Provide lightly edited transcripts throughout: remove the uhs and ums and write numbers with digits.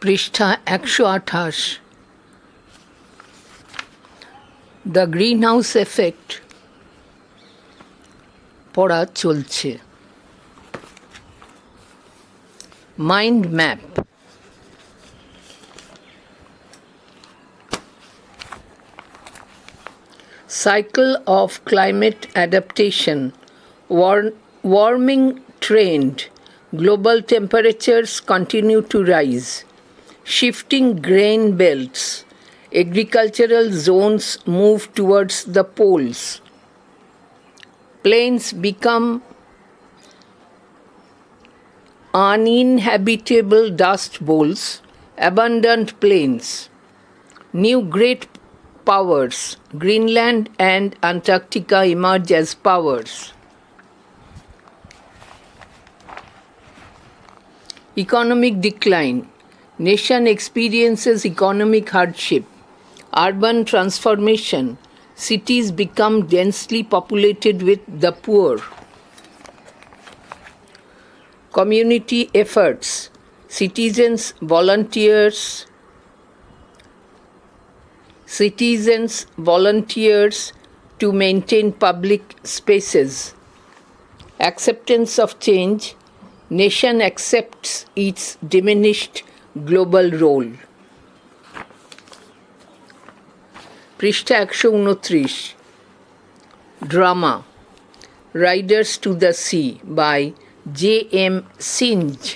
পৃষ্ঠা ১২৮ the green house effect পড়া চলছে। Mind map. Cycle of climate adaptation, warming trend, global temperatures continue to rise, shifting grain belts, agricultural zones move towards the poles, plains become uninhabitable dust bowls, abundant plains, new great powers, Greenland and Antarctica emerge as powers. Economic decline. Nation experiences economic hardship. Urban transformation. Cities become densely populated with the poor. Community efforts. Citizens volunteers to maintain public spaces. Acceptance of change. Nation accepts its diminished global role. পৃষ্ঠা ১২৯ Drama. Riders to the Sea by J.M. Synge.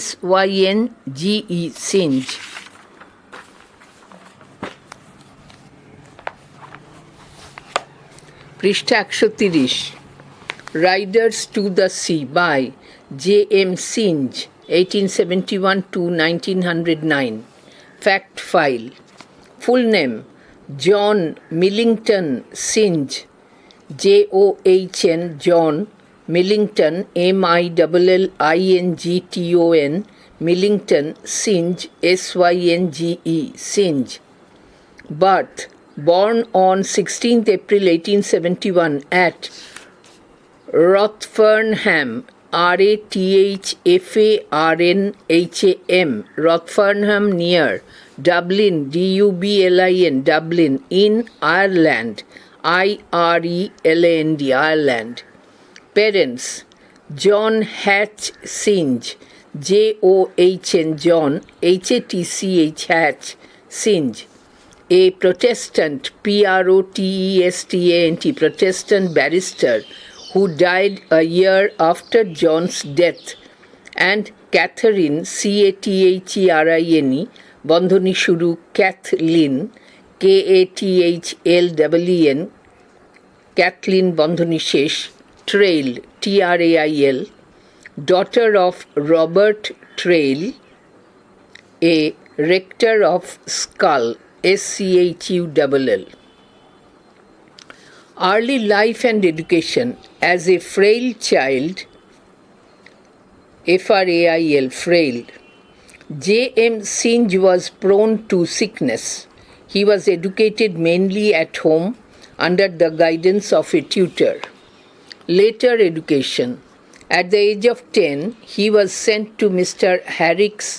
S-Y-N-G-E Synge. পৃষ্ঠা ১৩০ Riders to the Sea by J.M. Synge, 1871 to 1909. Fact file. Full name: John Millington Synge, J-O-H-N, John Millington, M-I-L-L-I-N-G-T-O-N, Millington Synge, S-Y-N-G-E, Synge. Birth: born on 16th April 1871 at Rothfarnham, R-A-T-H-F-A-R-N-H-A-M, Rothfarnham near Dublin, D-U-B-L-I-N, Dublin, in Ireland, I-R-E-L-A-N-D, Ireland. Parents: John Hatch Synge, J-O-H-N, John, H-A-T-C-H, Hatch, Synge, a Protestant, P-R-O-T-E-S-T-A-N-T, Protestant barrister who died a year after John's death, and Catherine, C-A-T-H-E-R-I-N-E, বন্ধনী শুরু, Kathleen, K-A-T-H-L-E-N, Kathleen বন্ধনী শেষ, Trail, T-R-A-I-L, daughter of Robert Trail, a rector of Skull, S-C-H-U-L-L. Early life and education. As a frail child, F-R-A-I-L, frail, J.M. Synge was prone to sickness. He was educated mainly at home under the guidance of a tutor. Later education. At the age of 10, he was sent to Mr. Herrick's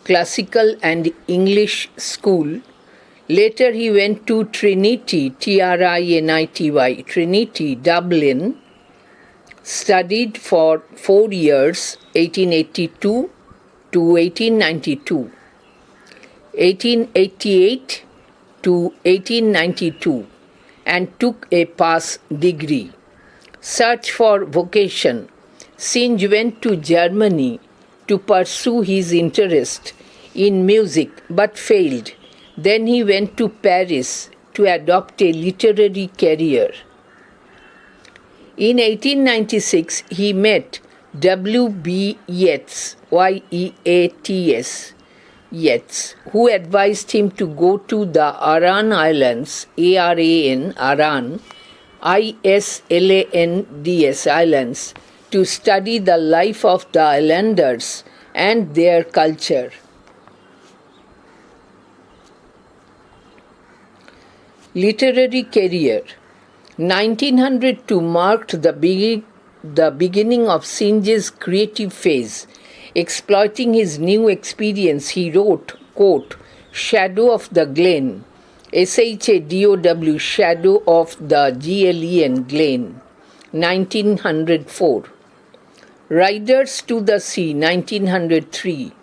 Classical and English School. Later he went to Trinity, T-R-I-N-I-T-Y, Trinity, Dublin, studied for 4 years, 1882 to 1892, 1888 to 1892, and took a pass degree. Search for vocation. Synge went to Germany to pursue his interest in music but failed. Then he went to Paris to adopt a literary career. In 1896, he met W.B. Yeats, Y-E-A-T-S, Yeats, who advised him to go to the Aran Islands, A-R-A-N, Aran, I-S-L-A-N-D-S, Islands, to study the life of the islanders and their culture. Literary career. 1902 marked the beginning of Synge's creative phase. Exploiting his new experience, he wrote, quote, Shadow of the Glen, SHADOW, Shadow of the GLEN, Glen, 1904. Riders to the Sea, 1903.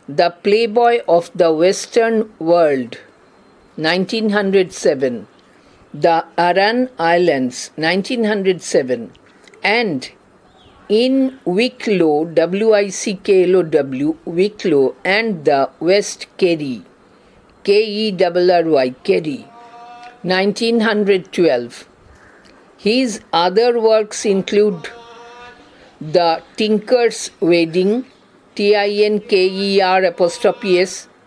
The Playboy of the Western World, 1907. The Aran Islands, 1907. And in Wicklow, WICKLOW, Wicklow, and the West Kerry, KERRY, Kerry, 1912. His other works include The Tinker's Wedding, TINKER',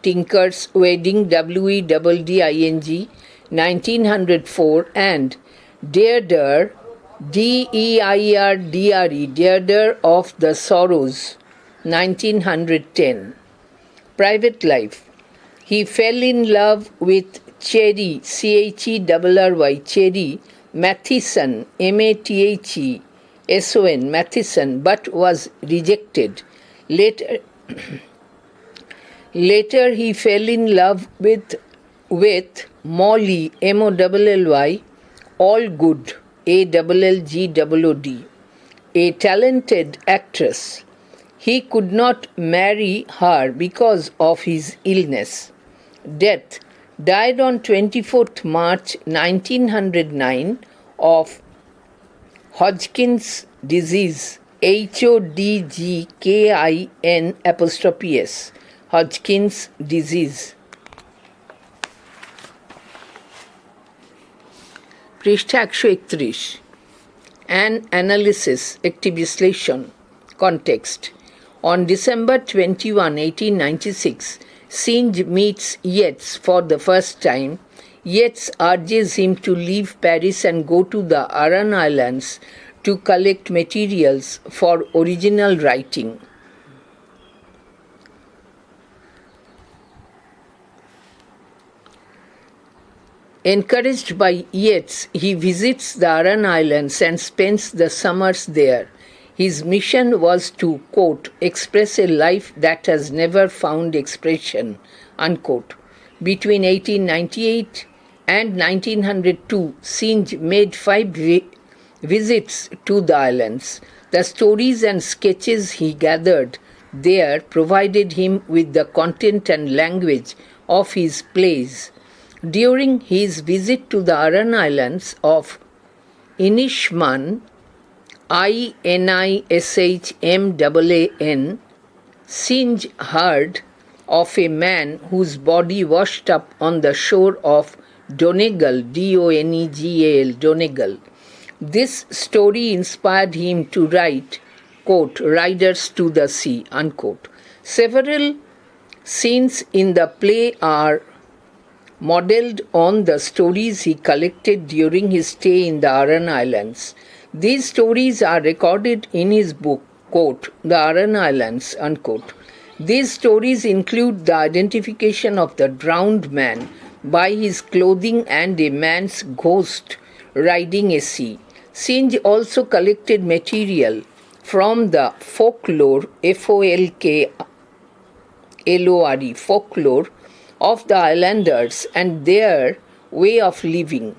Tinker's Wedding, WEDDING, 1904, and Dearder, DEIRDRE, Dearder of the Sorrows, 1910. Private life. He fell in love with Cherry, CHERRY, Cherry Matheson, MATHESON, Matheson, but was rejected. Later he fell in love with Molly, MOLLY, Allgood, ALLGOOD, a talented actress. He could not marry her because of his illness. Death. Died on 24th March 1909 of Hodgkin's disease, HODGKIN', Hodgkin's disease. পৃষ্ঠা 131. An analysis, একটি বিশ্লেষণ. Context. On December 21, 1896, Synge meets Yeats for the first time. Yeats urges him to leave Paris and go to the Aran Islands to collect materials for original writing. Encouraged by Yeats, he visits the Aran Islands and spends the summers there. His mission was to, quote, express a life that has never found expression, unquote. Between 1898 and 1902, Synge made 5 visits to the islands. The stories and sketches he gathered there provided him with the content and language of his plays. During his visit to the Aran Islands of Inishmaan, INISHMAAN, Synge heard of a man whose body washed up on the shore of Donegal, DONEGAL, Donegal. This story inspired him to write, quote, Riders to the Sea, unquote. Several scenes in the play are modelled on the stories he collected during his stay in the Aran Islands. These stories are recorded in his book, quote, The Aran Islands, unquote. These stories include the identification of the drowned man by his clothing and a man's ghost riding a sea. Synge also collected material from the folklore, FOLKLORE, folklore of the islanders and their way of living.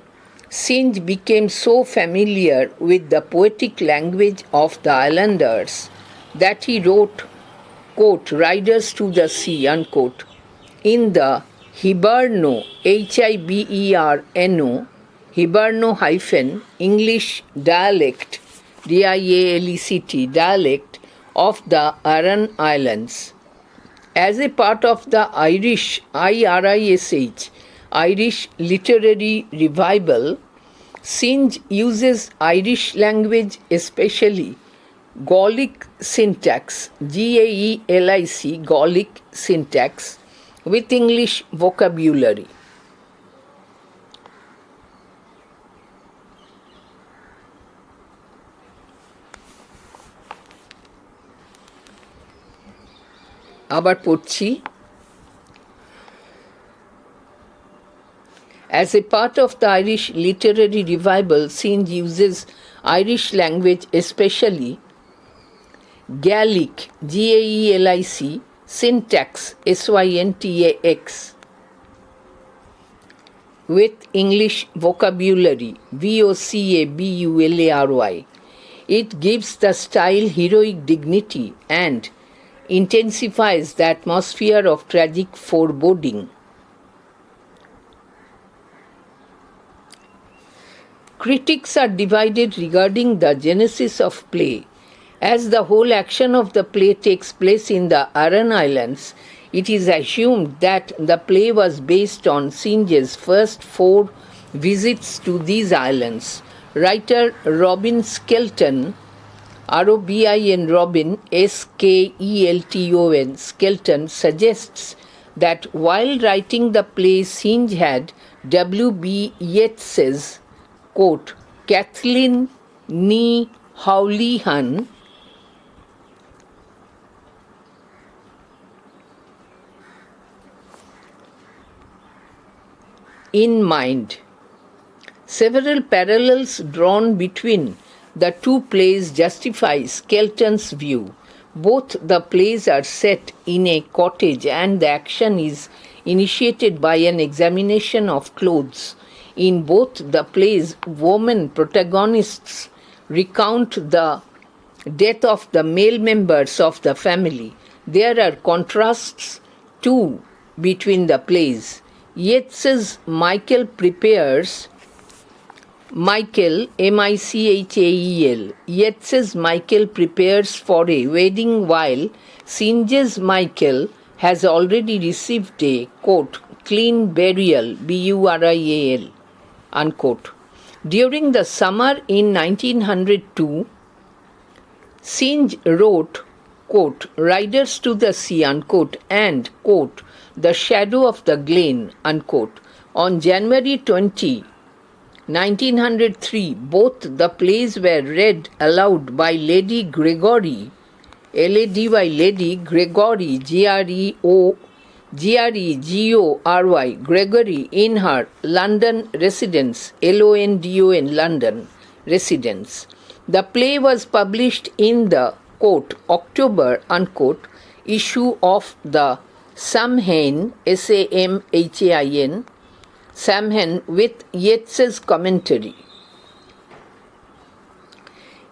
Synge became so familiar with the poetic language of the islanders that he wrote, quote, Riders to the Sea, unquote, in the Hiberno, HIBERNO, Hiberno-English dialect, DIALECT, dialect of the Aran Islands. As a part of the Irish, Irish literary revival, Synge uses Irish language, especially Gaelic syntax, GAELIC, Gaelic syntax, with English vocabulary. আবার পড়ছি. As a part of the Irish literary revival, Synge uses Irish language, especially Gaelic, Gaelic, syntax, syntax, with English vocabulary, vocabulary. It gives the style heroic dignity and intensifies the atmosphere of tragic foreboding. Critics are divided regarding the genesis of play. As the whole action of the play takes place in the Aran Islands, it is assumed that the play was based on Synge's first 4 visits to these islands. Writer Robin Skelton, R-O-B-I-N Robin, S-K-E-L-T-O-N, Skelton, suggests that while writing the play, Synge had W.B. Yeats's, quote, Kathleen Ni Houlihan in mind. Several parallels drawn between the 2 plays justify Skelton's view. Both the plays are set in a cottage and the action is initiated by an examination of clothes. In both the plays, women protagonists recount the death of the male members of the family. There are contrasts too between the plays. Yeats's Michael, M-I-C-H-A-E-L. Yeats's Michael prepares for a wedding while Synge's Michael has already received a, quote, clean burial, B-U-R-I-A-L, unquote. During the summer in 1902, Synge wrote, quote, Riders to the Sea, unquote, and, quote, The Shadow of the Glen, unquote. On January 20, 1903, both the plays were read aloud by Lady Gregory, L-A-D-Y, Lady Gregory, G-R-E-G-O-R-Y, Gregory, in her London residence, London, London residence. The play was published in the, quote, October, unquote, issue of the Samhain, S-A-M-H-A-I-N, Samhain, with Yeats's commentary.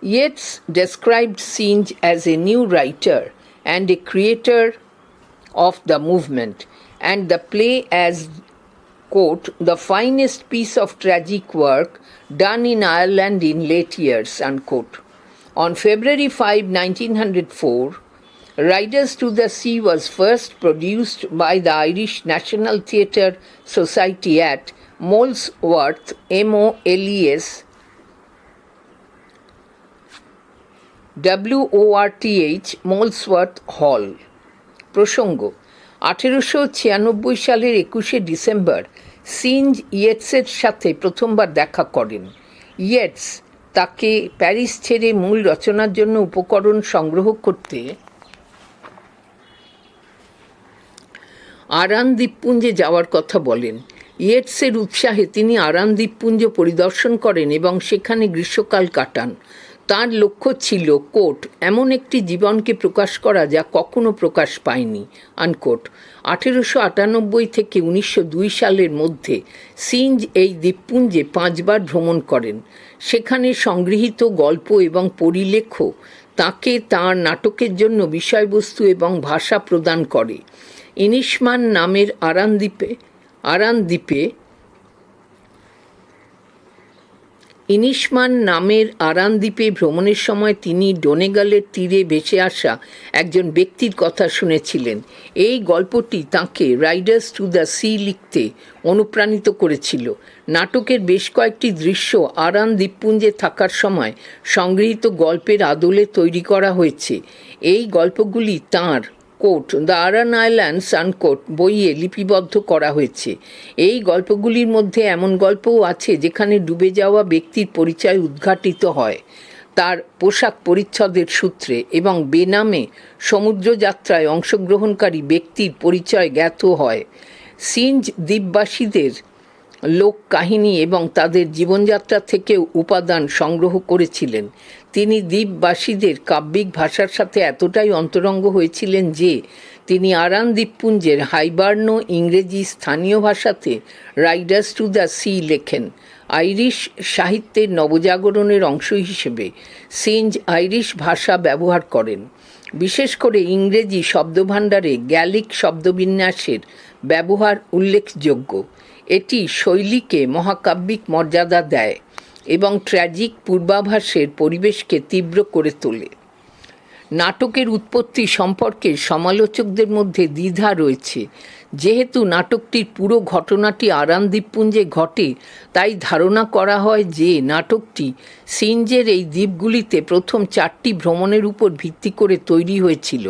Yeats described Synge as a new writer and a creator of the movement, and the play as, quote, the finest piece of tragic work done in Ireland in late years, unquote. On February 5, 1904, Riders to the Sea was first produced by the Irish National Theatre Society at Molesworth, M-O-L-E-S, W-O-R-T-H, Molesworth Hall. প্রসঙ্গ, 1896 সালের 21শে December সিঞ্জ ইয়েটসের সাথে প্রথমবার দেখা করেন। Yeats তাকে Paris ছেড়ে মূল রচনার জন্য উপকরণ সংগ্রহ করতে আরান দ্বীপপুঞ্জে যাওয়ার কথা বলেন। ইয়েটসের উৎসাহে তিনি আরান দ্বীপপুঞ্জ পরিদর্শন করেন এবং সেখানে গ্রীষ্মকাল কাটান। তাঁর লক্ষ্য ছিল, কোট, এমন একটি জীবনকে প্রকাশ করা যা কখনো প্রকাশ পায়নি, আনকোট। 1898 থেকে 1902 সালের মধ্যে সিঞ্জ এই দ্বীপপুঞ্জে 5 বার ভ্রমণ করেন। সেখানে সংগৃহীত গল্প এবং পরিলেখ তাঁকে তাঁর নাটকের জন্য বিষয়বস্তু এবং ভাষা প্রদান করে। ইনিশমান নামের আরান দ্বীপে ভ্রমণের সময় তিনি ডোনেগালের তীরে ভেসে আসা একজন ব্যক্তির কথা শুনেছিলেন। এই গল্পটি তাঁকে রাইডার্স টু দ্য সি লিখতে অনুপ্রাণিত করেছিল। নাটকের বেশ কয়েকটি দৃশ্য আরান দ্বীপপুঞ্জে থাকার সময় সংগৃহীত গল্পের আদলে তৈরি করা হয়েছে। এই গল্পগুলি তাঁর, quote, the Aran Islands, unquote, বইয়ে লিপিবদ্ধ করা হয়েছে। এই গল্পগুলির মধ্যে এমন গল্পও আছে যেখানে ডুবে যাওয়া ব্যক্তির পরিচয় উদ্ঘাটিত হয় তার পোশাক পরিচ্ছদের সূত্রে, এবং বেনামে সমুদ্রযাত্রায় অংশগ্রহণকারী ব্যক্তির পরিচয় জ্ঞাত হয়। সিঞ্জ দ্বীপবাসীদের লোক কাহিনী এবং তাদের জীবনযাত্রা থেকেও উপাদান সংগ্রহ করেছিলেন। তিনি দ্বীপবাসীদের কাব্যিক ভাষার সাথে এতটাই অন্তরঙ্গ হয়েছিলেন যে তিনি আরান দ্বীপপুঞ্জের হাইবার্ন ইংরেজি স্থানীয় ভাষাতে রাইডার্স টু দ্য সি লেখেন। আইরিশ সাহিত্যের নবজাগরণের অংশ হিসেবে সিঞ্জ আইরিশ ভাষা ব্যবহার করেন। বিশেষ করে ইংরেজি শব্দভাণ্ডারে গ্যালিক শব্দবিন্যাসের ব্যবহার উল্লেখযোগ্য। এটি শৈলীকে মহাকাব্যিক মর্যাদা দেয় এবং ট্র্যাজিক পূর্বাভাসের পরিবেশকে তীব্র করে তোলে। নাটকের উৎপত্তি সম্পর্কে সমালোচকদের মধ্যে দ্বিধা রয়েছে। যেহেতু নাটকটির পুরো ঘটনাটি আরান দ্বীপপুঞ্জে ঘটে, তাই ধারণা করা হয় যে নাটকটি সিঞ্জের এই দ্বীপগুলিতে প্রথম 4টি ভ্রমণের উপর ভিত্তি করে তৈরি হয়েছিল।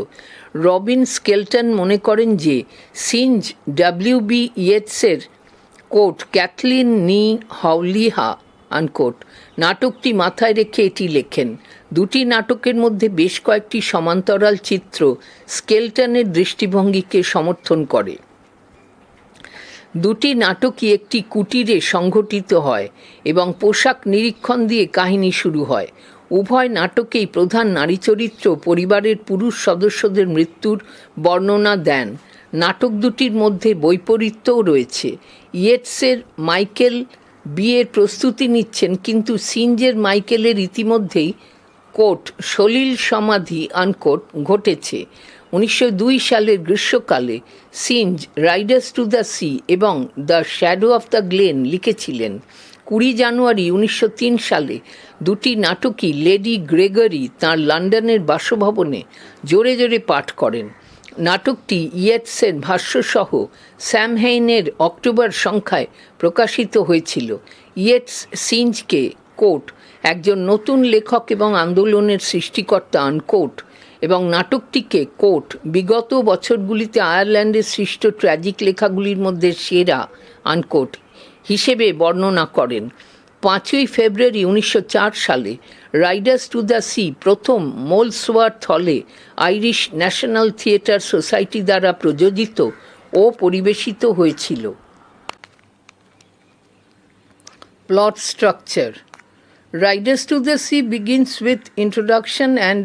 রবিন স্কেলটন মনে করেন যে সিঞ্জ ডব্লিউ.বি. ইয়েটসের কোট ক্যাথলিন নি হাউলিহা আনকোট নাটকটি মাথায় রেখে এটি লেখেন। দুটি নাটকের মধ্যে বেশ কয়েকটি সমান্তরাল চিত্র স্কেলটনের দৃষ্টিভঙ্গিকে সমর্থন করে। দুটি নাটকই একটি কুটিরে সংঘটিত হয় এবং পোশাক নিরীক্ষণ দিয়ে কাহিনী শুরু হয়। উভয় নাটকেই প্রধান নারী চরিত্র পরিবারের পুরুষ সদস্যদের মৃত্যুর বর্ণনা দেন। নাটক দুটির মধ্যে বৈপরীত্যও রয়েছে। ইয়েটসের মাইকেল বিয়ের প্রস্তুতি নিচ্ছেন, কিন্তু সিঞ্জের মাইকেলের ইতিমধ্যেই কোট সলিল সমাধি আনকোট ঘটেছে। 1902 সালের গ্রীষ্মকালে Synge Riders to the Sea এবং The Shadow of the Glen লিখেছিলেন। 20 জানুয়ারি 1903 সালে দুটি নাটকই লেডি গ্রেগরি তাঁর লন্ডনের বাসভবনে জোরে জোরে পাঠ করেন। নাটকটি ইয়েটসের ভাষ্যসহ স্যাম হেইনের অক্টোবর সংখ্যায় প্রকাশিত হয়েছিল। ইয়েটস সিঞ্জকে কোট একজন নতুন লেখক এবং আন্দোলনের সৃষ্টিকর্তা আনকোট এবং নাটকটিকে কোট বিগত বছরগুলিতে আয়ারল্যান্ডের সৃষ্ট ট্র্যাজিক লেখাগুলির মধ্যে সেরা আনকোট হিসেবে বর্ণনা করেন। 5ই ফেব্রুয়ারি 1904 সালে রাইডার্স টু দ্য সি প্রথম মোলসওয়ার্থ হলে আইরিশ ন্যাশনাল থিয়েটার সোসাইটি দ্বারা প্রযোজিত ও পরিবেশিত হয়েছিল। Plot structure: Riders to the Sea begins with introduction and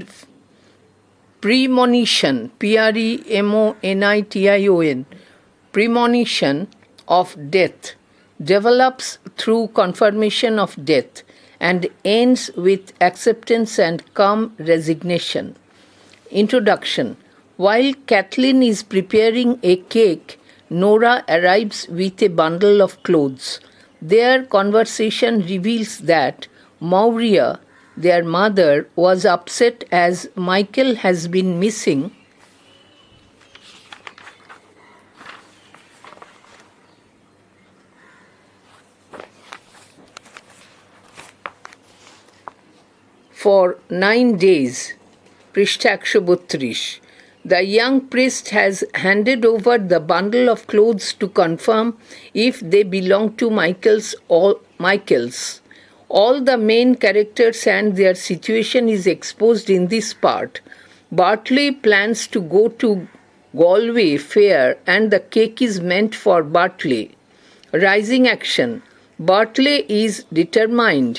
premonition, premonition, premonition of death, develops through confirmation of death, and ends with acceptance and calm resignation. Introduction: While Kathleen is preparing a cake, Nora arrives with a bundle of clothes. Their conversation reveals that Maurya, their mother, was upset as Michael has been missing for 9 days. পৃষ্ঠা 132. The young priest has handed over the bundle of clothes to confirm if they belong to Michael's. All the main characters and their situation is exposed in this part. Bartley plans to go to Galway Fair and the cake is meant for Bartley. Rising action: Bartley is determined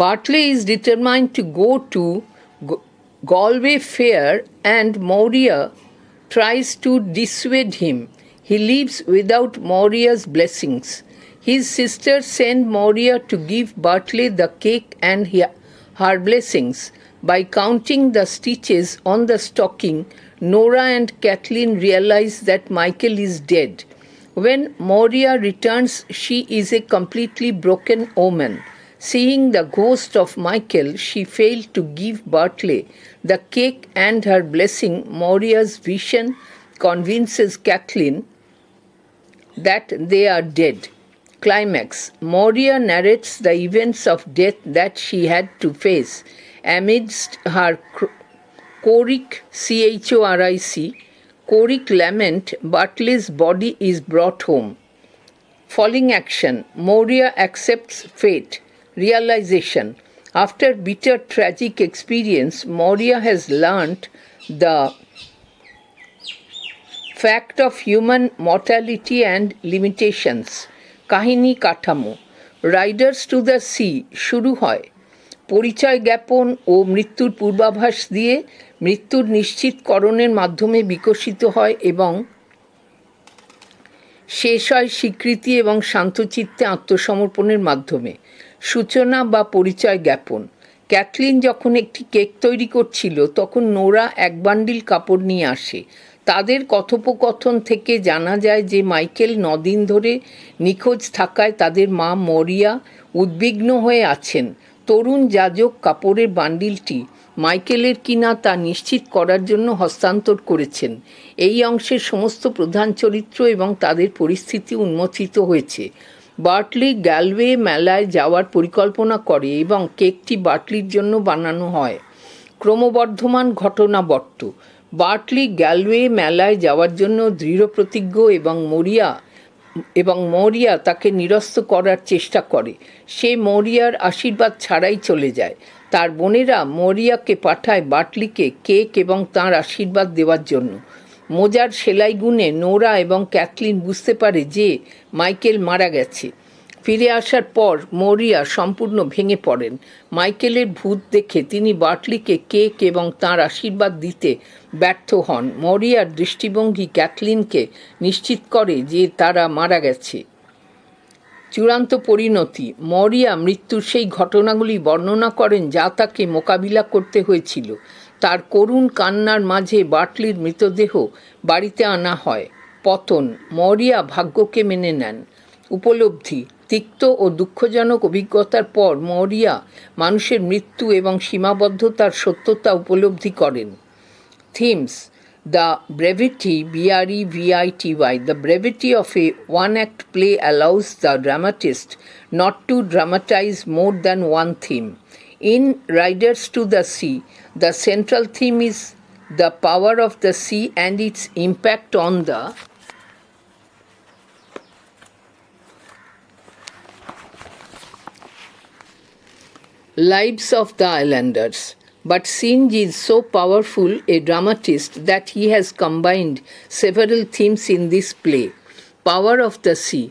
Bartley is determined to go to Galway Fair and Maurya tries to dissuade him. He leaves without Maurya's blessings. His sisters send Maurya to give Bartley the cake and her blessings. By counting the stitches on the stocking, Nora and Kathleen realize that Michael is dead. When Maurya returns, she is a completely broken woman. Seeing the ghost of Michael, she failed to give Bartley the cake and her blessing. Maurya's vision convinces Kathleen that they are dead. Climax: Maurya narrates the events of death that she had to face. Amidst her choric, choric lament, Bartley's body is brought home. Following action, Moria accepts fate. Realization. After bitter tragic experience, Moria has learnt the fact of human mortality and limitations. কাহিনী কাঠামো Riders to the C শুরু হয় পরিচয় জ্ঞাপন ও মৃত্যুর পূর্বাভাস দিয়ে মৃত্যুর নিশ্চিতকরণের মাধ্যমে বিকশিত হয় এবং শেষ হয় স্বীকৃতি এবং শান্তচিত্তে আত্মসমর্পণের মাধ্যমে। সূচনা বা পরিচয় জ্ঞাপন। ক্যাথলিন যখন একটি কেক তৈরি করছিল তখন নোরা এক বান্ডিল কাপড় নিয়ে আসে। তাদের কথোপকথন থেকে জানা যায় যে মাইকেল 9 দিন ধরে নিখোঁজ থাকায় তাদের মা মরিয়া উদ্বিগ্ন হয়ে আছেন। তরুণ যাজক কাপড়ের বান্ডিলটি মাইকেলের কিনা তা নিশ্চিত করার জন্য হস্তান্তর করেছেন। এই অংশের সমস্ত প্রধান চরিত্র এবং তাদের পরিস্থিতি উন্মোচিত হয়েছে। বার্টলি গ্যালওয়ে মেলায় যাওয়ার পরিকল্পনা করে এবং কেকটি বার্টলির জন্য বানানো হয়। ক্রমবর্ধমান ঘটনাবর্ত। বার্টলি গ্যালওয়ে মেলায় যাওয়ার জন্য দৃঢ়প্রতিজ্ঞ এবং মরিয়া তাকে নিরস্ত করার চেষ্টা করে। সে মরিয়ার আশীর্বাদ ছাড়াই চলে যায়। তার বোনেরা মরিয়াকে পাঠায় বার্টলিকে কেক এবং তাঁর আশীর্বাদ দেওয়ার জন্য। মোজার সেলাই গুণে নোরা এবং ক্যাথলিন বুঝতে পারে যে মাইকেল মারা গেছে। ফিরে আসার পর মরিয়া সম্পূর্ণ ভেঙে পড়েন। মাইকেলের ভূত দেখে তিনি বার্টলিকে কেক এবং তাঁর আশীর্বাদ দিতে ব্যর্থ হন। মরিয়ার দৃষ্টিভঙ্গি ক্যাথলিনকে নিশ্চিত করে যে তারা মারা গেছে। চূড়ান্ত পরিণতি। মরিয়া মৃত্যুর সেই ঘটনাগুলি বর্ণনা করেন যা তাকে মোকাবিলা করতে হয়েছিল। তার করুণ কান্নার মাঝে বার্টলির মৃতদেহ বাড়িতে আনা হয়। পতন। মরিয়া ভাগ্যকে মেনে নেন। উপলব্ধি। তিক্ত ও দুঃখজনক অভিজ্ঞতার পর মরিয়া মানুষের মৃত্যু এবং সীমাবদ্ধতার সত্যতা উপলব্ধি করেন। Themes. The brevity, brevity, the brevity of a one-act play allows the dramatist not to dramatize more than one theme. In Riders to the Sea, the central theme is the power of the sea and its impact on the lives of the islanders. But Singe is so powerful a dramatist that he has combined several themes in this play. Power of the sea.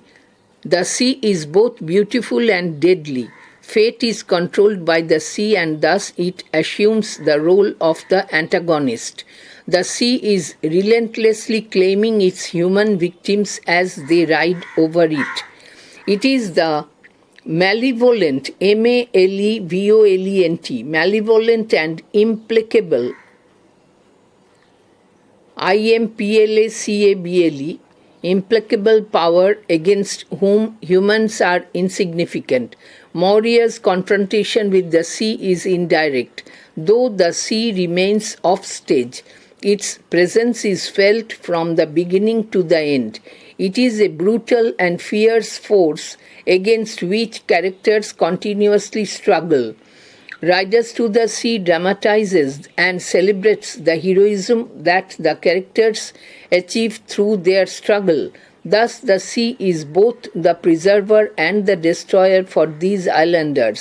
The sea is both beautiful and deadly. Fate is controlled by the sea and thus it assumes the role of the antagonist. The sea is relentlessly claiming its human victims as they ride over it. It is the malevolent, malevolent, malevolent and implacable, implacable, implacable power against whom humans are insignificant. Moria's confrontation with the sea is indirect. Though the sea remains offstage, its presence is felt from the beginning to the end. It is a brutal and fierce force against which characters continuously struggle. Riders to the Sea dramatizes and celebrates the heroism that the characters achieve through their struggle. Thus, the sea is both the preserver and the destroyer for these islanders.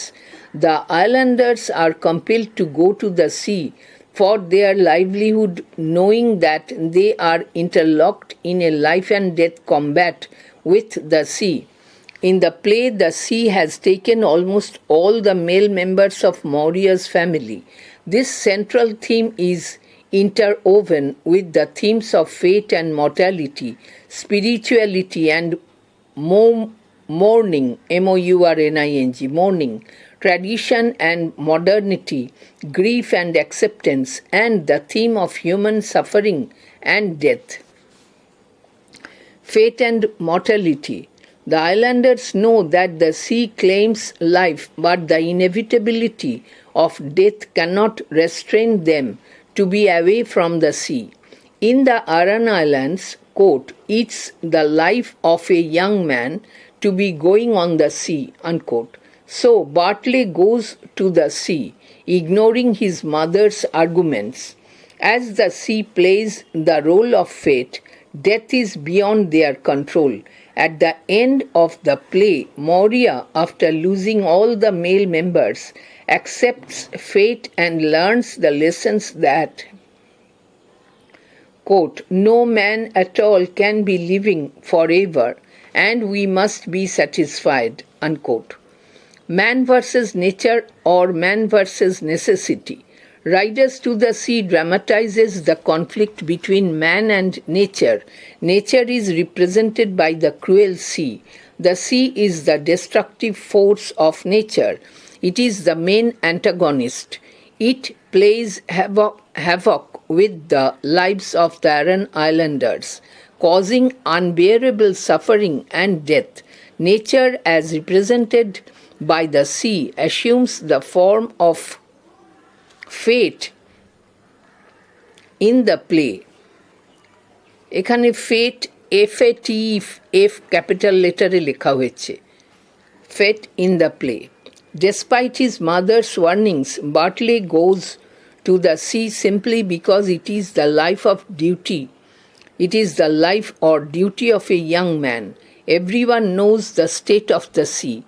The islanders are compelled to go to the sea for their livelihood, knowing that they are interlocked in a life and death combat with the sea. In the play, the sea has taken almost all the male members of Moria's family. This central theme is interwoven with the themes of fate and mortality, spirituality and mourning, mourning, mourning, tradition and modernity, grief and acceptance, and the theme of human suffering and death. Fate and mortality. The islanders know that the sea claims life, but the inevitability of death cannot restrain them to be away from the sea. In the Aran Islands, quote, it's the life of a young man to be going on the sea, unquote. So Bartley goes to the sea, ignoring his mother's arguments. As the sea plays the role of fate, Death is beyond their control. At the end of the play, Moria, after losing all the male members, accepts fate and learns the lessons that, quote, no man at all can be living forever and we must be satisfied, unquote. Man versus nature or man versus necessity. Riders to the Sea dramatizes the conflict between man and nature. Nature is represented by the cruel sea. The sea is the destructive force of nature. It is the main antagonist. It plays havoc with the lives of the Aran Islanders, causing unbearable suffering and death. Nature, as represented by the sea, assumes the form of fate in the play. এখানে fate F capital letter লেখা হয়েছে. Fate in the play. Despite his mother's warnings, Bartley goes to the sea simply because it is the life of duty. It is the life or duty of a young man. Everyone knows the state of the sea.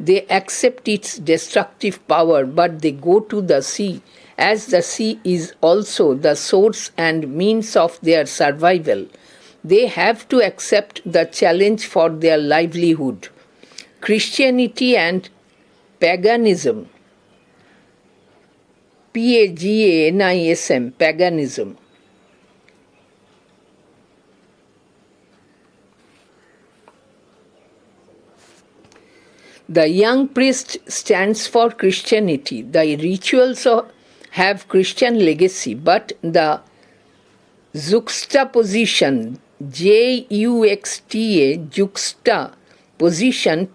They accept its destructive power, but they go to the sea, as the sea is also the source and means of their survival. They have to accept the challenge for their livelihood. Christianity and paganism. Paganism, paganism. The young priest stands for Christianity. The rituals have Christian legacy, but the juxtaposition, Juxta, juxtaposition, Position,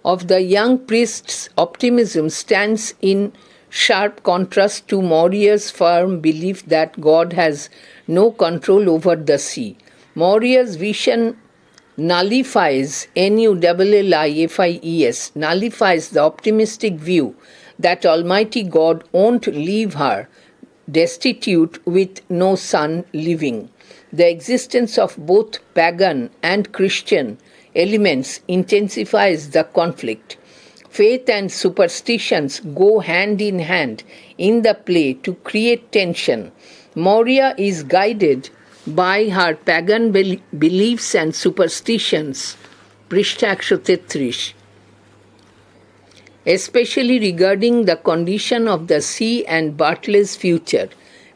of the young priest's optimism stands in sharp contrast to Moria's firm belief that God has no control over the sea. Moria's vision nullifies, nullifies the optimistic view that Almighty God won't leave her destitute with no son living. The existence of both pagan and Christian elements intensifies the conflict. Faith and superstitions go hand in hand in the play to create tension. Moria is guided by her pagan beliefs and superstitions, পৃষ্ঠা 133, especially regarding the condition of the sea and Bartley's future.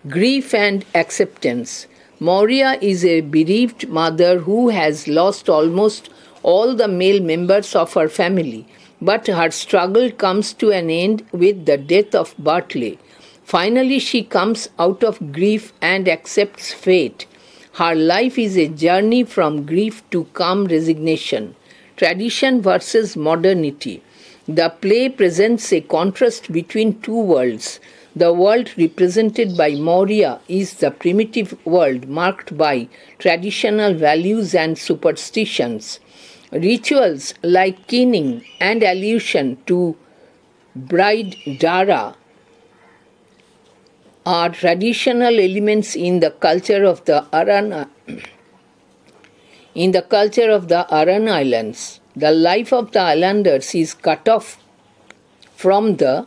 Grief and acceptance. Moria is a bereaved mother who has lost almost all the male members of her family, but her struggle comes to an end with the death of Bartley. Finally, she comes out of grief and accepts fate. Her life is a journey from grief to calm resignation. Tradition versus modernity. The play presents a contrast between two worlds. The world represented by Moria is the primitive world marked by traditional values and superstitions. Rituals like kinning and allusion to bride Dara are traditional elements in the culture of the Aran Islands. The life of the islanders is cut off from the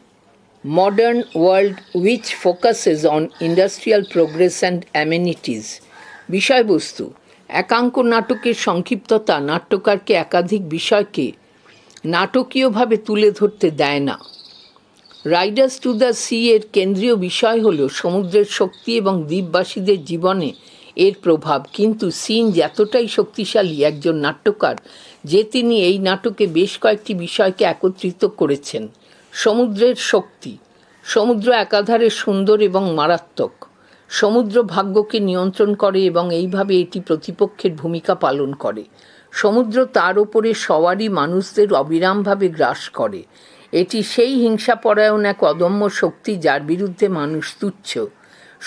modern world which focuses on industrial progress and amenities. বিষয়বস্তু. একাঙ্ক নাটকের সংক্ষিপ্ততা নাট্যকারকে একাধিক বিষয়কে নাটকীয়ভাবে তুলে ধরতে দেয় না। Riders to the C এর কেন্দ্রীয় বিষয় হল সমুদ্রের শক্তি এবং দ্বীপবাসীদের জীবনে এর প্রভাব, কিন্তু সিন এতটাই শক্তিশালী একজন নাট্যকার যে তিনি এই নাটকে বেশ কয়েকটি বিষয়কে একত্রিত করেছেন। সমুদ্রের শক্তি। সমুদ্র একাধারে সুন্দর এবং মারাত্মক। সমুদ্র ভাগ্যকে নিয়ন্ত্রণ করে এবং এইভাবে এটি প্রতিপক্ষের ভূমিকা পালন করে। সমুদ্র তার ওপরে সওয়ারি মানুষদের অবিরামভাবে গ্রাস করে। এটি সেই হিংসাপরায়ণ এক অদম্য শক্তি যার বিরুদ্ধে মানুষ তুচ্ছ।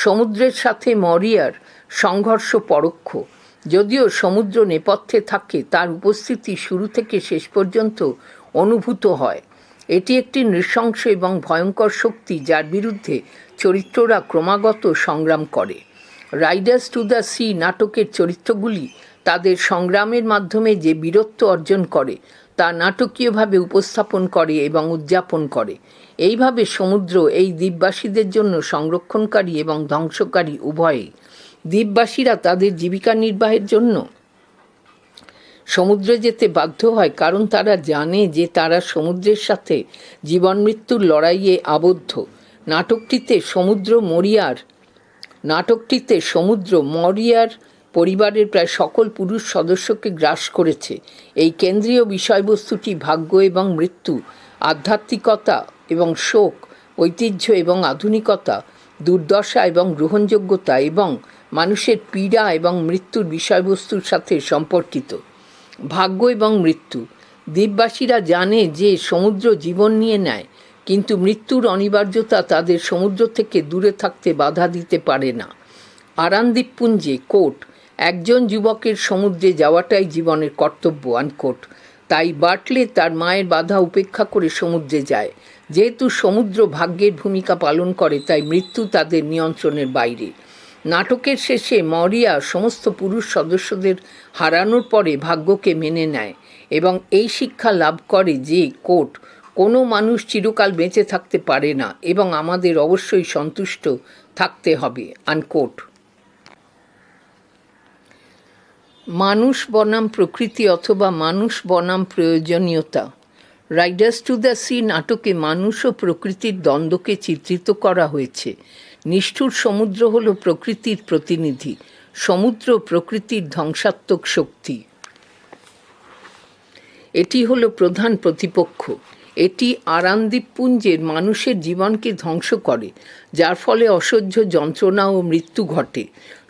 সমুদ্রের সাথে মরিয়ার সংঘর্ষ পরোক্ষ। যদিও সমুদ্র নেপথ্যে থাকে, তার উপস্থিতি শুরু থেকে শেষ পর্যন্ত অনুভূত হয়। এটি একটি নৃশংস এবং ভয়ঙ্কর শক্তি, যার বিরুদ্ধে চরিত্ররা ক্রমাগত সংগ্রাম করে। রাইডার্স টু দ্য সি নাটকের চরিত্রগুলি তাদের সংগ্রামের মাধ্যমে যে বীরত্ব অর্জন করে তা নাটকীয়ভাবে উপস্থাপন করে এবং উদযাপন করে। এইভাবে সমুদ্র এই দ্বীপবাসীদের জন্য সংরক্ষণকারী এবং ধ্বংসকারী উভয়ই। দ্বীপবাসীরা তাদের জীবিকা নির্বাহের জন্য সমুদ্রে যেতে বাধ্য হয়, কারণ তারা জানে যে তারা সমুদ্রের সাথে জীবন মৃত্যুর লড়াইয়ে আবদ্ধ। নাটকটিতে সমুদ্র মরিয়ার পরিবারের প্রায় সকল পুরুষ সদস্যকে গ্রাস করেছে। এই কেন্দ্রীয় বিষয়বস্তুটি ভাগ্য এবং মৃত্যু, আধ্যাত্মিকতা এবং শোক, ঐতিহ্য এবং আধুনিকতা, দুর্দশা এবং গ্রহণযোগ্যতা এবং মানুষের পীড়া এবং মৃত্যুর বিষয়বস্তুর সাথে সম্পর্কিত। ভাগ্য এবং মৃত্যু। দ্বীপবাসীরা জানে যে সমুদ্র জীবন নিয়ে নেয়, কিন্তু মৃত্যুর অনিবার্যতা তাদের সমুদ্র থেকে দূরে থাকতে বাধা দিতে পারে না। আরান দ্বীপপুঞ্জে কোট, একজন যুবকের সমুদ্রে যাওয়াটাই জীবনের কর্তব্য আনকোট। তাই বার্টলে তার মায়ের বাধা উপেক্ষা করে সমুদ্রে যায়। যেহেতু সমুদ্র ভাগ্যের ভূমিকা পালন করে, তাই মৃত্যু তাদের নিয়ন্ত্রণের বাইরে। নাটকের শেষে মরিয়া সমস্ত পুরুষ সদস্যদের হারানোর পরে ভাগ্যকে মেনে নেয় এবং এই শিক্ষা লাভ করে যে কোট, কোনো মানুষ চিরকাল বেঁচে থাকতে পারে না এবং আমাদের অবশ্যই সন্তুষ্ট থাকতে হবে আনকোট। মানুষ বনাম প্রকৃতি অথবা মানুষ বনাম প্রয়োজনীয়তা। রাইডার্স টু দ্য সি নাটকে মানুষ ও প্রকৃতির দ্বন্দ্বকে চিত্রিত করা হয়েছে। নিষ্ঠুর সমুদ্র হল প্রকৃতির প্রতিনিধি। সমুদ্র প্রকৃতির ধ্বংসাত্মক শক্তি। এটি হলো প্রধান প্রতিপক্ষ। এটি আরান দ্বীপপুঞ্জের মানুষের জীবনকে ধ্বংস করে, যার ফলে অসহ্য যন্ত্রণা ও মৃত্যু ঘটে।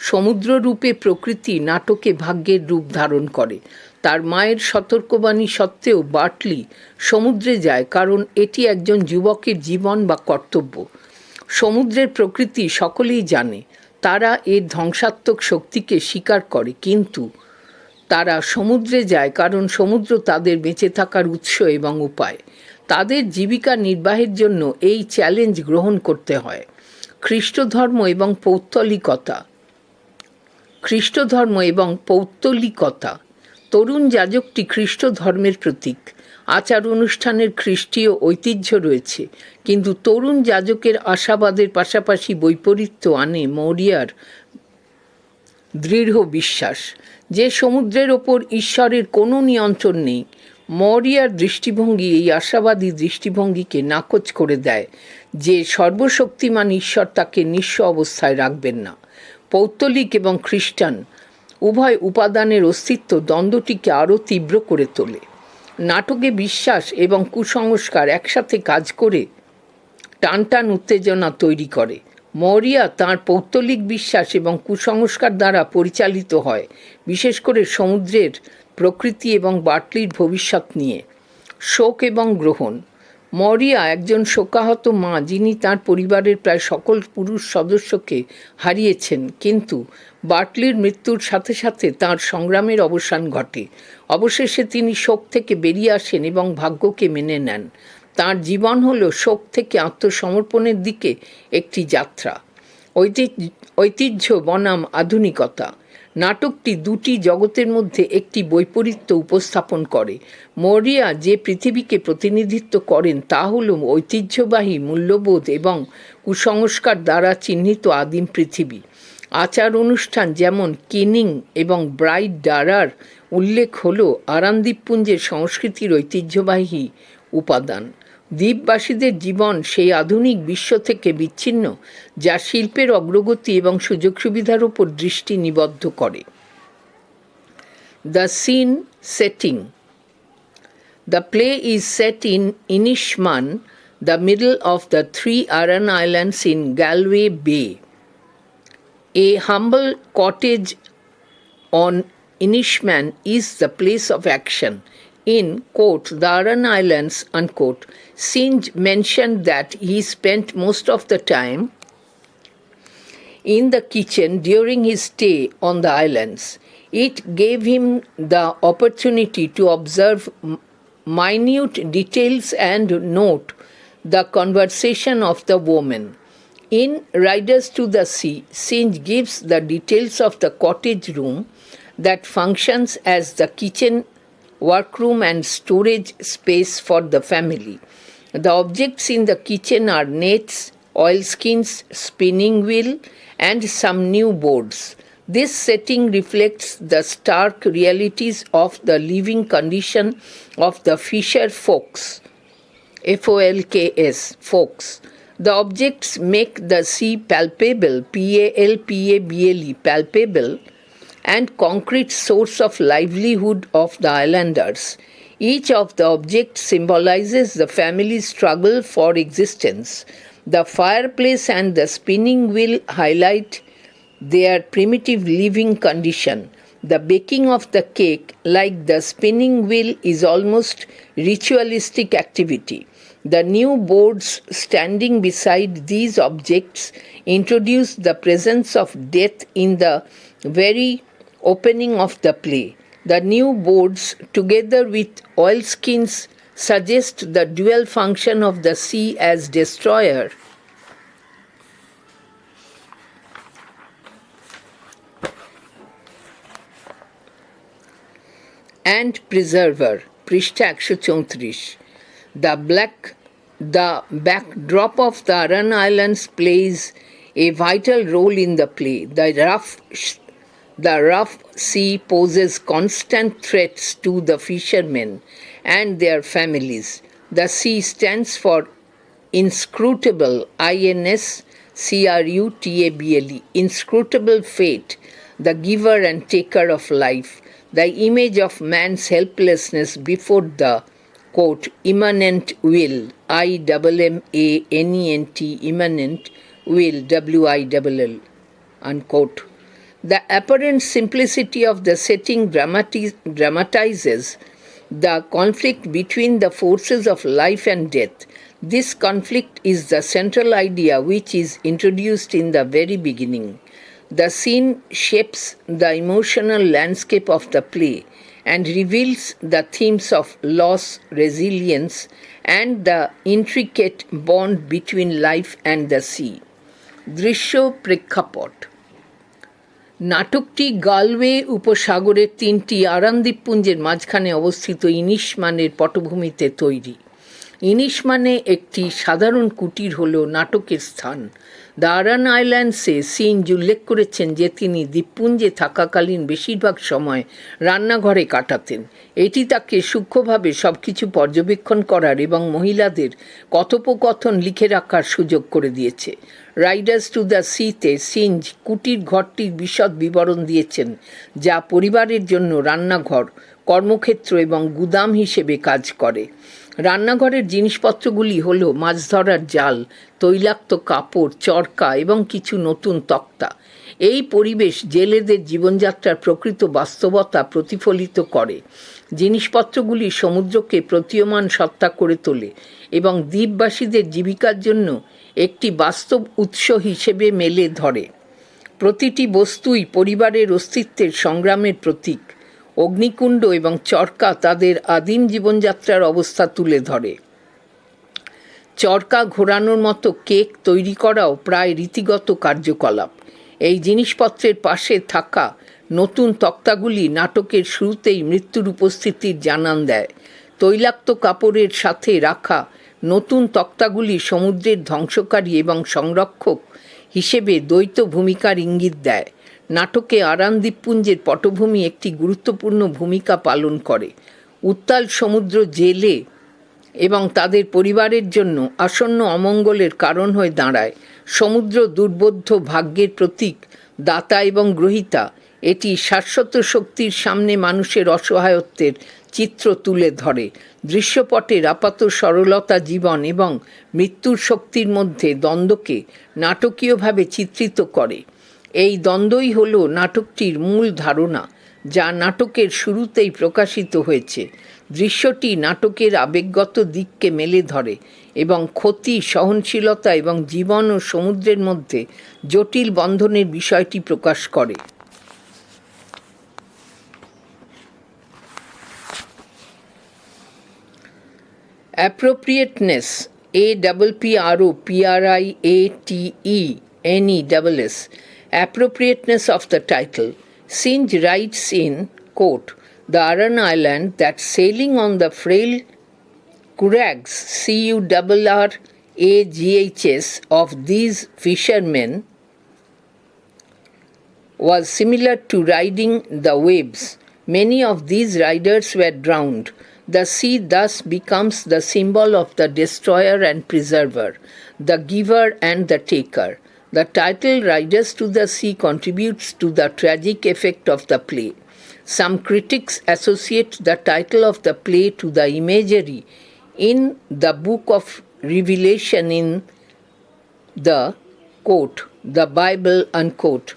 সমুদ্র রূপে প্রকৃতি নাটকে ভাগ্যের রূপ ধারণ করে। তার মায়ের সতর্কবাণী সত্ত্বেও বার্টলি সমুদ্রে যায়, কারণ এটি একজন যুবকের জীবন বা কর্তব্য। সমুদ্রের প্রকৃতি সকলেই জানে। তারা এর ধ্বংসাত্মক শক্তিকে স্বীকার করে, কিন্তু তারা সমুদ্রে যায় কারণ সমুদ্র তাদের বেঁচে থাকার উৎস এবং উপায়। তাদের জীবিকা নির্বাহের জন্য এই চ্যালেঞ্জ গ্রহণ করতে হয়। খ্রিস্টধর্ম এবং পৌত্তলিকতা। তরুণ যাজকটি খ্রিস্ট ধর্মের প্রতীক। আচার অনুষ্ঠানের খ্রিস্টীয় ঐতিহ্য রয়েছে, কিন্তু তরুণ যাজকের আশাবাদের পাশাপাশি বৈপরীত্য আনে মরিয়ার দৃঢ় বিশ্বাস যে সমুদ্রের ওপর ঈশ্বরের কোনো নিয়ন্ত্রণ নেই। মরিয়ার দৃষ্টিভঙ্গি এই আশাবাদী দৃষ্টিভঙ্গিকে নাকচ করে দেয় যে সর্বশক্তিমান ঈশ্বর তাকে নিঃস্ব অবস্থায় রাখবেন না। পৌত্তলিক এবং খ্রিস্টান উভয় উপাদানের অস্তিত্ব দ্বন্দ্বটিকে আরও তীব্র করে তোলে। নাটকে বিশ্বাস এবং কুসংস্কার একসাথে কাজ করে টানটান উত্তেজনা তৈরি করে। মরিয়া তাঁর পৌত্তলিক বিশ্বাস এবং কুসংস্কার দ্বারা পরিচালিত হয়, বিশেষ করে সমুদ্রের প্রকৃতি এবং বার্টলির ভবিষ্যৎ নিয়ে। শোক এবং গ্রহণ। মরিয়া একজন শোকাহত মা, যিনি তাঁর পরিবারের প্রায় সকল পুরুষ সদস্যকে হারিয়েছেন, কিন্তু বার্টলির মৃত্যুর সাথে সাথে তাঁর সংগ্রামের অবসান ঘটে। অবশেষে তিনি শোক থেকে বেরিয়ে আসেন এবং ভাগ্যকে মেনে নেন। তাঁর জীবন হল শোক থেকে আত্মসমর্পণের দিকে একটি যাত্রা। ঐতিহ্য বনাম আধুনিকতা। নাটকটি দুটি জগতের মধ্যে একটি বৈপরীত্য উপস্থাপন করে। মরিয়া যে পৃথিবীকে প্রতিনিধিত্ব করেন তা হল ঐতিহ্যবাহী মূল্যবোধ এবং কুসংস্কার দ্বারা চিহ্নিত আদিম পৃথিবী। আচার অনুষ্ঠান যেমন কিনিং এবং ব্রাইড ডারার উল্লেখ হল আরান দ্বীপপুঞ্জের সংস্কৃতির ঐতিহ্যবাহী উপাদান। দ্বীপবাসীদের জীবন সেই আধুনিক বিশ্ব থেকে বিচ্ছিন্ন যা শিল্পের অগ্রগতি এবং সুযোগ সুবিধার উপর দৃষ্টি নিবদ্ধ করে। The scene setting. The play is set in Inishmaan, the middle of the three Aran Islands in Galway Bay. A humble cottage on Inishman is the place of action. In, quote, the Aran Islands, unquote, Singe mentioned that he spent most of the time in the kitchen during his stay on the islands. It gave him the opportunity to observe minute details and note the conversation of the woman. In Riders to the Sea, Synge gives the details of the cottage room that functions as the kitchen, workroom and storage space for the family. The objects in the kitchen are nets, oilskins, spinning wheel and some new boards. This setting reflects the stark realities of the living condition of the fisher folks. Folks, folks. The objects make the sea palpable, palpable, palpable, and concrete source of livelihood of the islanders. Each of the objects symbolizes the family's struggle for existence. The fireplace and the spinning wheel highlight their primitive living condition. The baking of the cake, like the spinning wheel, is almost ritualistic activity. The new boards standing beside these objects introduce the presence of death in the very opening of the play. The new boards, together with oilskins, suggest the dual function of the sea as destroyer and preserver. পৃষ্ঠা 134. The backdrop of the Aran Islands plays a vital role in the play. The rough sea poses constant threats to the fishermen and their families. The sea stands for inscrutable, inscrutable, inscrutable fate, the giver and taker of life, the image of man's helplessness before the, quote, immanent will, immanent, immanent will, will, unquote. The apparent simplicity of the setting dramatizes the conflict between the forces of life and death. This conflict is the central idea which is introduced in the very beginning. The scene shapes the emotional landscape of the play and reveals the themes of loss, resilience, and the intricate bond between life and the sea. দৃশ্য প্রেক্ষাপট। নাটকটি Galway উপসাগরের 3টি Aran দ্বীপপুঞ্জের মাঝখানে অবস্থিত ইনিশ মানের পটভূমিতে তৈরি। ইনিশ মানে একটি সাধারণ কুটির হল নাটকের স্থান। দ্য আরান আইল্যান্ডসে সিঞ্জ উল্লেখ করেছেন যে তিনি দ্বীপপুঞ্জে থাকাকালীন বেশিরভাগ সময় রান্নাঘরে কাটাতেন। এটি তাকে সূক্ষ্মভাবে সব কিছু পর্যবেক্ষণ করার এবং মহিলাদের কথোপকথন লিখে রাখার সুযোগ করে দিয়েছে। রাইডার্স টু দ্য সিতে সিঞ্জ কুটির ঘরটির বিশদ বিবরণ দিয়েছেন, যা পরিবারের জন্য রান্নাঘর, কর্মক্ষেত্র এবং গুদাম হিসেবে কাজ করে। রান্নাঘরের জিনিসপত্রগুলি হল মাছ ধরার জাল, তৈলাক্ত কাপড়, চরকা এবং কিছু নতুন তক্তা। এই পরিবেশ জেলেদের জীবনযাত্রার প্রকৃত বাস্তবতা প্রতিফলিত করে। জিনিসপত্রগুলি সমুদ্রকে প্রতীয়মান সত্তা করে তোলে এবং দ্বীপবাসীদের জীবিকার জন্য একটি বাস্তব উৎস হিসেবে মেলে ধরে। প্রতিটি বস্তুই পরিবারের অস্তিত্বের সংগ্রামের প্রতীক। অগ্নিকুণ্ড এবং চরকা তাদের আদিম জীবনযাত্রার অবস্থা তুলে ধরে। চরকা ঘোরানোর মতো কেক তৈরি করাও প্রায় রীতিগত কার্যকলাপ। এই জিনিসপত্রের পাশে থাকা নতুন তক্তাগুলি নাটকের শুরুতেই মৃত্যুর উপস্থিতির জানান দেয়। তৈলাক্ত কাপড়ের সাথে রাখা নতুন তক্তাগুলি সমুদ্রের ধ্বংসকারী এবং সংরক্ষক হিসেবে দ্বৈত ভূমিকার ইঙ্গিত দেয়। নাটকে আরান দ্বীপপুঞ্জের পটভূমি একটি গুরুত্বপূর্ণ ভূমিকা পালন করে। উত্তাল সমুদ্র জেলে এবং তাদের পরিবারের জন্য আসন্ন অমঙ্গলের কারণ হয়ে দাঁড়ায়। সমুদ্র দুর্বোধ্য ভাগ্যের প্রতীক, দাতা এবং গ্রহীতা। এটি শাশ্বত শক্তির সামনে মানুষের অসহায়ত্বের চিত্র তুলে ধরে। দৃশ্যপটের আপাত সরলতা জীবন এবং মৃত্যুর শক্তির মধ্যে দ্বন্দ্বকে নাটকীয়ভাবে চিত্রিত করে। এই দ্বন্দ্বই হল নাটকটির মূল ধারণা, যা নাটকের শুরুতেই প্রকাশিত হয়েছে। দৃশ্যটি নাটকের আবেগগত দিককে মেলে ধরে এবং ক্ষতি, সহনশীলতা এবং জীবন ও সমুদ্রের মধ্যে জটিল বন্ধনের বিষয়টি প্রকাশ করে। Appropriateness, appropriateness, appropriateness of the title. Synge writes in, quote, "The Aran Island that sailing on the frail curags, Curraghs, of these fishermen was similar to riding the waves. Many of these riders were drowned. The sea thus becomes the symbol of the destroyer and preserver, the giver and the taker. The title Riders to the Sea contributes to the tragic effect of the play. Some critics associate the title of the play to the imagery in the book of Revelation in the, quote, the Bible, unquote,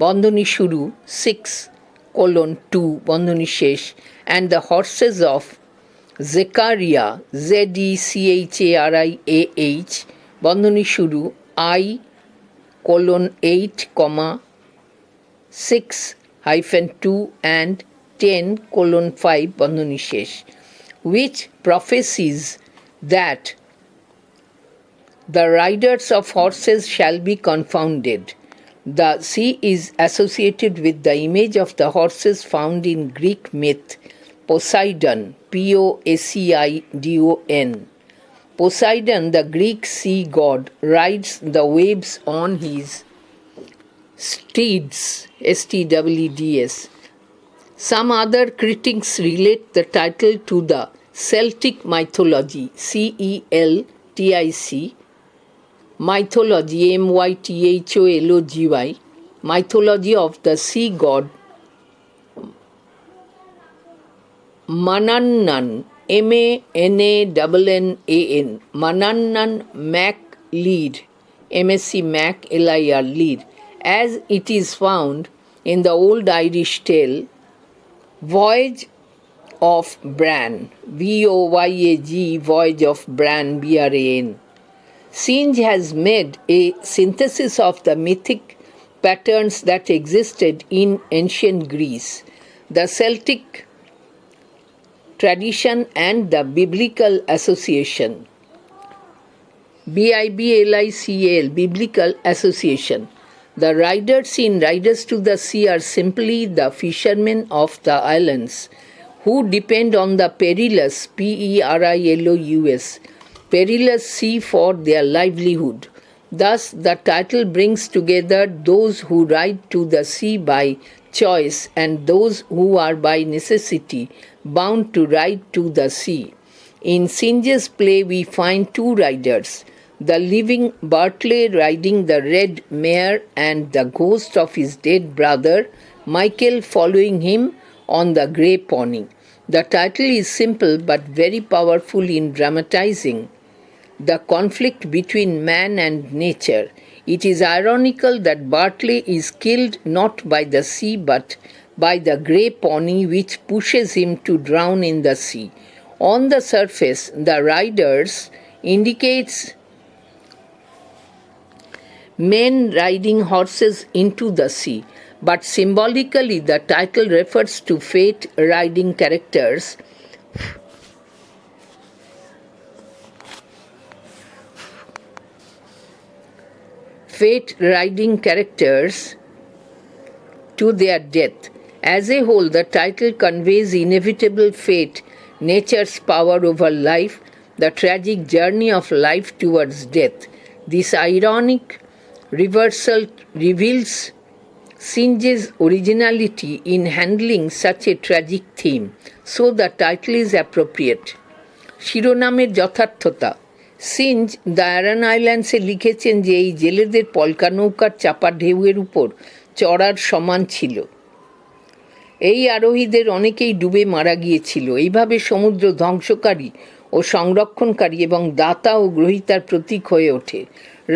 বন্ধনী শুরু 6:2 বন্ধনী শেষ, and the horses of Zechariah, Zechariah, বন্ধনী শুরু I:8,6-2 and 10:5 বন্ধনী শেষ, which prophesies that the riders of horses shall be confounded. The sea is associated with the image of the horses found in Greek myth, Poseidon, Poseidon. Poseidon, the Greek sea god, rides the waves on his steeds, stwds. Some other critics relate the title to the Celtic mythology, Celtic, mythology, mythology, mythology of the sea god Manannan, Manannan, Manannan Mac Lead, MSc Mac LIR Lead, as it is found in the old Irish tale Voyage of Bran, Voyage, Voyage of Bran, Bran. Synge has made a synthesis of the mythic patterns that existed in ancient Greece, the Celtic tradition and the biblical association. BIBLICAL, biblical association. The riders in Riders to the Sea are simply the fishermen of the islands who depend on the perilous, perilous, perilous sea for their livelihood. Thus, the title brings together those who ride to the sea by choice and those who are by necessity bound to ride to the sea. In Synge's play, we find two riders, the living Bartley riding the red mare and the ghost of his dead brother, Michael, following him on the grey pony. The title is simple but very powerful in dramatizing the conflict between man and nature. It is ironical that Bartley is killed not by the sea but by the grey pony which pushes him to drown in the sea. On the surface, the riders indicates men riding horses into the sea, but symbolically the title refers to fate riding characters to their death. As a whole, the title conveys inevitable fate, nature's power over life, the tragic journey of life towards death. This ironic reversal reveals Synge's originality in handling such a tragic theme, so the title is appropriate. শিরোনামের যথার্থতা। সিঞ্জ the Aran আইল্যান্ডসে লিখেছেন যে এই জেলেদের পলকা নৌকার চাপা ঢেউয়ের উপর চড়ার সমান ছিল। এই আরোহীদের অনেকেই ডুবে মারা গিয়েছিল। এইভাবে সমুদ্র ধ্বংসকারী ও সংরক্ষণকারী এবং দাতা ও গ্রহীতার প্রতীক হয়ে ওঠে।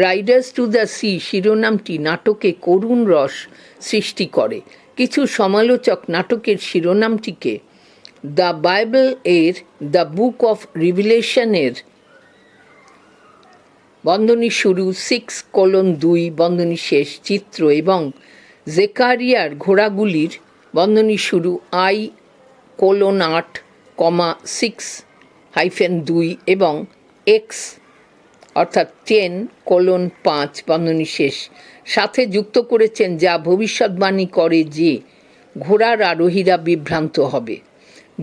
রাইডার্স টু দ্য সি শিরোনামটি নাটকে করুণ রস সৃষ্টি করে। কিছু সমালোচক নাটকের শিরোনামটিকে দ্য বাইবেল এর দ্য বুক অফ রিভিলেশনের বন্ধনী শুরু 6:2 বন্ধনী শেষ চিত্র এবং জেকারিয়ার ঘোড়াগুলির বন্ধনী শুরু I:8,6 2 এবং এক্স অর্থাৎ 10:5 বন্ধনী শেষ সাথে যুক্ত করেছেন, যা ভবিষ্যৎবাণী করে যে ঘোড়ার আরোহীরা বিভ্রান্ত হবে।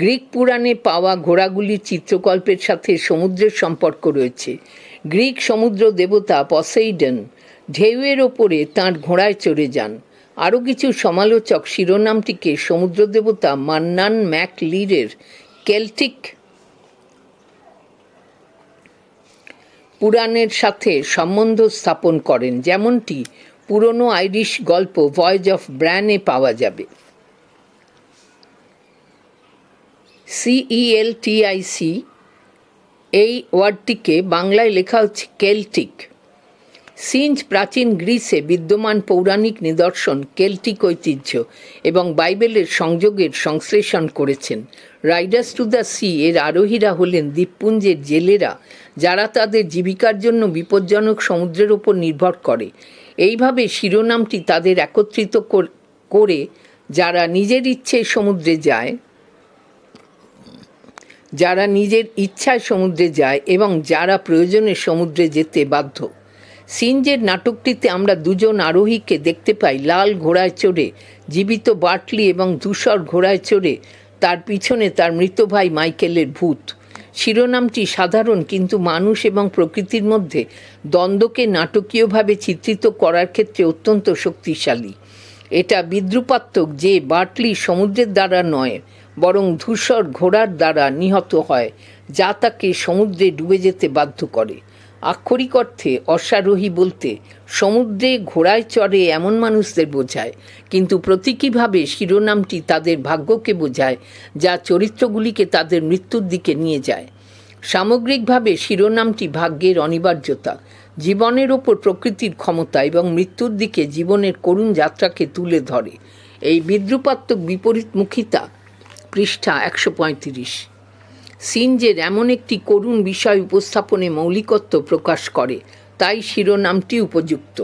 গ্রিক পুরাণে পাওয়া ঘোড়াগুলির চিত্রকল্পের সাথে সমুদ্রের সম্পর্ক রয়েছে। গ্রিক সমুদ্র দেবতা পসেইডন ঢেউয়ের ওপরে তাঁর ঘোড়ায় চড়ে যান। আরও কিছু সমালোচক শিরোনামটিকে সমুদ্র দেবতা মান্নান ম্যাক লিরের কেল্টিক পুরাণের সাথে সম্বন্ধ স্থাপন করেন, যেমনটি পুরনো আইরিশ গল্প ভয়েজ অফ ব্র্যানে পাওয়া যাবে। CELTIC এই ওয়ার্ডটিকে বাংলায় লেখা হচ্ছে কেল্টিক। সিঞ্জ প্রাচীন গ্রিসে বিদ্যমান পৌরাণিক নিদর্শন, কেল্টিক ঐতিহ্য এবং বাইবেলের সংযোগের সংশ্লেষণ করেছেন। রাইডার্স টু দ্য সি এর আরোহীরা হলেন দ্বীপপুঞ্জের জেলেরা, যারা তাদের জীবিকার জন্য বিপজ্জনক সমুদ্রের ওপর নির্ভর করে। এইভাবে শিরোনামটি তাদের একত্রিত করে, যারা নিজের ইচ্ছায় সমুদ্রে যায় এবং যারা প্রয়োজনে সমুদ্রে যেতে বাধ্য। সিঞ্জের নাটকটিতে আমরা দুজন আরোহীকে দেখতে পাই, লাল ঘোড়ায় চড়ে জীবিত বার্টলি এবং ধূসর ঘোড়ায় চড়ে তার পিছনে তার মৃত ভাই মাইকেলের ভূত। শিরোনামটি সাধারণ, কিন্তু মানুষ এবং প্রকৃতির মধ্যে দ্বন্দ্বকে নাটকীয়ভাবে চিত্রিত করার ক্ষেত্রে অত্যন্ত শক্তিশালী। এটা বিদ্রুপাত্মক যে বার্টলি সমুদ্রের দ্বারা নয়, বরং ধূসর ঘোড়ার দ্বারা নিহত হয়, যা তাকে সমুদ্রে ডুবে যেতে বাধ্য করে। আক্ষরিক অর্থে অশ্বারোহী বলতে সমুদ্রে ঘোড়ায় চড়ে এমন মানুষদের বোঝায়, কিন্তু প্রতীকীভাবে শিরোনামটি তাদের ভাগ্যকে বোঝায়, যা চরিত্রগুলিকে তাদের মৃত্যুর দিকে নিয়ে যায়। সামগ্রিকভাবে শিরোনামটি ভাগ্যের অনিবার্যতা, জীবনের ওপর প্রকৃতির ক্ষমতা এবং মৃত্যুর দিকে জীবনের করুণ যাত্রাকে তুলে ধরে। এই বিদ্রুপাত্মক বিপরীতমুখিতা পৃষ্ঠা 135 সিঞ্জের এমন একটি করুণ বিষয় উপস্থাপনে মৌলিকত্ব প্রকাশ করে, তাই শিরোনামটি উপযুক্ত।